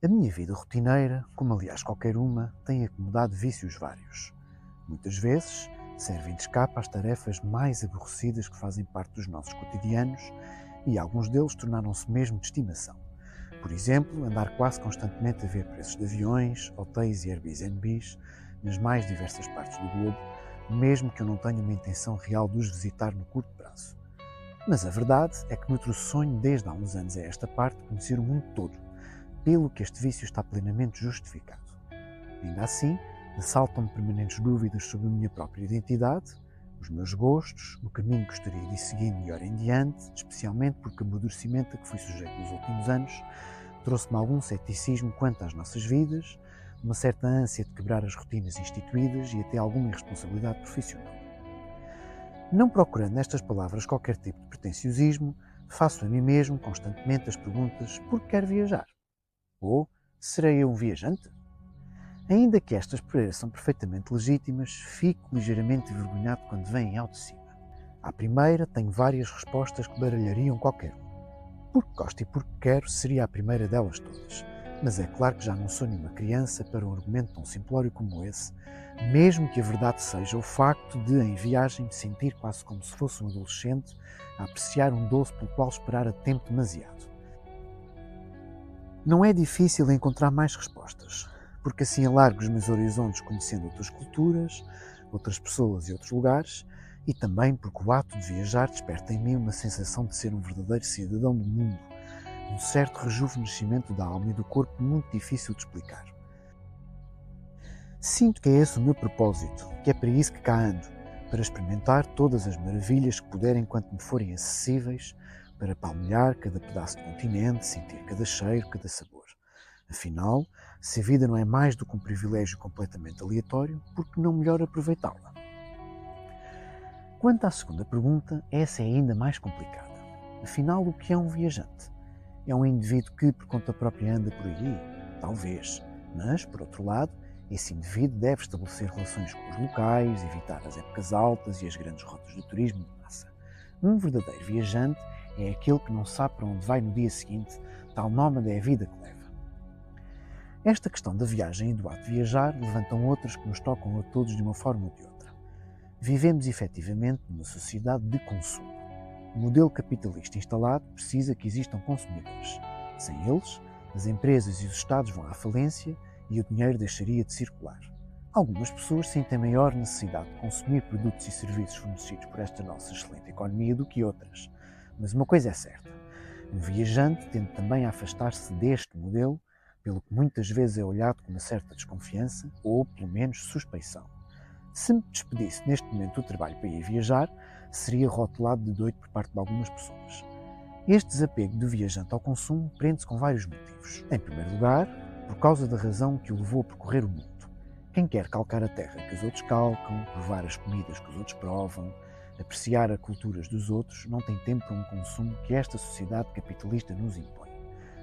A minha vida rotineira, como aliás qualquer uma, tem acomodado vícios vários. Muitas vezes servem de escape às tarefas mais aborrecidas que fazem parte dos nossos cotidianos e alguns deles tornaram-se mesmo de estimação. Por exemplo, andar quase constantemente a ver preços de aviões, hotéis e Airbnbs nas mais diversas partes do globo, mesmo que eu não tenha uma intenção real de os visitar no curto prazo. Mas a verdade é que nutro sonho desde há uns anos a esta parte de conhecer o mundo todo, pelo que este vício está plenamente justificado. Ainda assim, assaltam-me permanentes dúvidas sobre a minha própria identidade, os meus gostos, o caminho que gostaria de ir seguindo de hora em diante, especialmente porque o amadurecimento a que fui sujeito nos últimos anos trouxe-me algum ceticismo quanto às nossas vidas, uma certa ânsia de quebrar as rotinas instituídas e até alguma irresponsabilidade profissional. Não procurando nestas palavras qualquer tipo de pretenciosismo, faço a mim mesmo constantemente as perguntas: por que quero viajar? Ou serei eu um viajante? Ainda que estas pareçam perfeitamente legítimas, fico ligeiramente envergonhado quando vêm ao de cima. À primeira, tenho várias respostas que baralhariam qualquer um. Porque gosto e porque quero seria a primeira delas todas. Mas é claro que já não sou nenhuma criança para um argumento tão simplório como esse, mesmo que a verdade seja o facto de, em viagem, me sentir quase como se fosse um adolescente a apreciar um doce pelo qual esperara tempo demasiado. Não é difícil encontrar mais respostas, porque assim alargo os meus horizontes conhecendo outras culturas, outras pessoas e outros lugares, e também porque o ato de viajar desperta em mim uma sensação de ser um verdadeiro cidadão do mundo, um certo rejuvenescimento da alma e do corpo muito difícil de explicar. Sinto que é esse o meu propósito, que é para isso que cá ando, para experimentar todas as maravilhas que puder enquanto me forem acessíveis, para palmilhar cada pedaço de continente, sentir cada cheiro, cada sabor. Afinal, se a vida não é mais do que um privilégio completamente aleatório, por que não melhor aproveitá-la? Quanto à segunda pergunta, essa é ainda mais complicada. Afinal, o que é um viajante? É um indivíduo que, por conta própria, anda por aí? Talvez. Mas, por outro lado, esse indivíduo deve estabelecer relações com os locais, evitar as épocas altas e as grandes rotas de turismo de massa. Um verdadeiro viajante é aquele que não sabe para onde vai no dia seguinte, tal nómada é a vida que leva. Esta questão da viagem e do ato de viajar levantam outras que nos tocam a todos de uma forma ou de outra. Vivemos efetivamente numa sociedade de consumo. O modelo capitalista instalado precisa que existam consumidores. Sem eles, as empresas e os Estados vão à falência e o dinheiro deixaria de circular. Algumas pessoas sentem maior necessidade de consumir produtos e serviços fornecidos por esta nossa excelente economia do que outras. Mas uma coisa é certa, um viajante tende também a afastar-se deste modelo, pelo que muitas vezes é olhado com uma certa desconfiança ou, pelo menos, suspeição. Se me despedisse neste momento do trabalho para ir viajar, seria rotulado de doido por parte de algumas pessoas. Este desapego do viajante ao consumo prende-se com vários motivos. Em primeiro lugar, por causa da razão que o levou a percorrer o mundo. Quem quer calcar a terra que os outros calcam, provar as comidas que os outros provam, apreciar as culturas dos outros, não tem tempo para um consumo que esta sociedade capitalista nos impõe.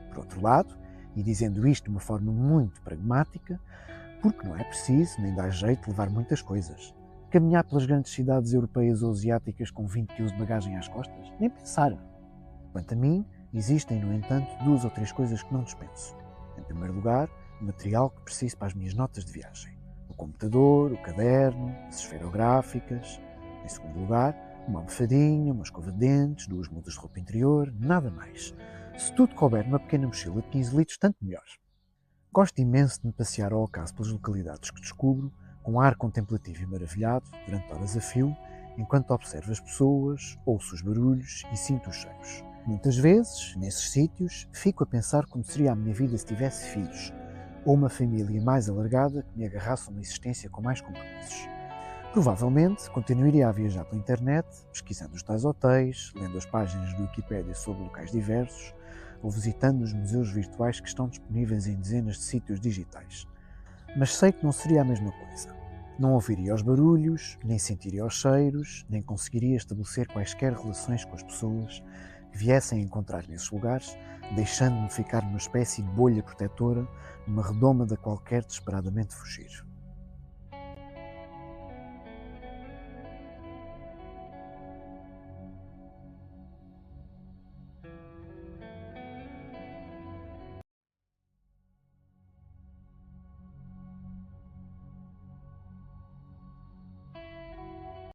Por outro lado, e dizendo isto de uma forma muito pragmática, porque não é preciso, nem dá jeito de levar muitas coisas. Caminhar pelas grandes cidades europeias ou asiáticas com 20 kg de bagagem às costas? Nem pensar. Quanto a mim, existem, no entanto, 2 ou 3 coisas que não dispenso. Em primeiro lugar, o material que preciso para as minhas notas de viagem. O computador, o caderno, as esferográficas. Em segundo lugar, uma almofadinha, uma escova de dentes, 2 mudas de roupa interior, nada mais. Se tudo couber numa pequena mochila de 15 litros, tanto melhor. Gosto imenso de me passear ao acaso pelas localidades que descubro, com ar contemplativo e maravilhado, durante horas a fio, enquanto observo as pessoas, ouço os barulhos e sinto os cheiros. Muitas vezes, nesses sítios, fico a pensar como seria a minha vida se tivesse filhos, ou uma família mais alargada que me agarrasse a uma existência com mais compromissos. Provavelmente, continuaria a viajar pela internet, pesquisando os tais hotéis, lendo as páginas do Wikipédia sobre locais diversos, ou visitando os museus virtuais que estão disponíveis em dezenas de sítios digitais. Mas sei que não seria a mesma coisa. Não ouviria os barulhos, nem sentiria os cheiros, nem conseguiria estabelecer quaisquer relações com as pessoas que viessem a encontrar nesses lugares, deixando-me ficar numa espécie de bolha protetora, numa redoma da qual quero desesperadamente fugir.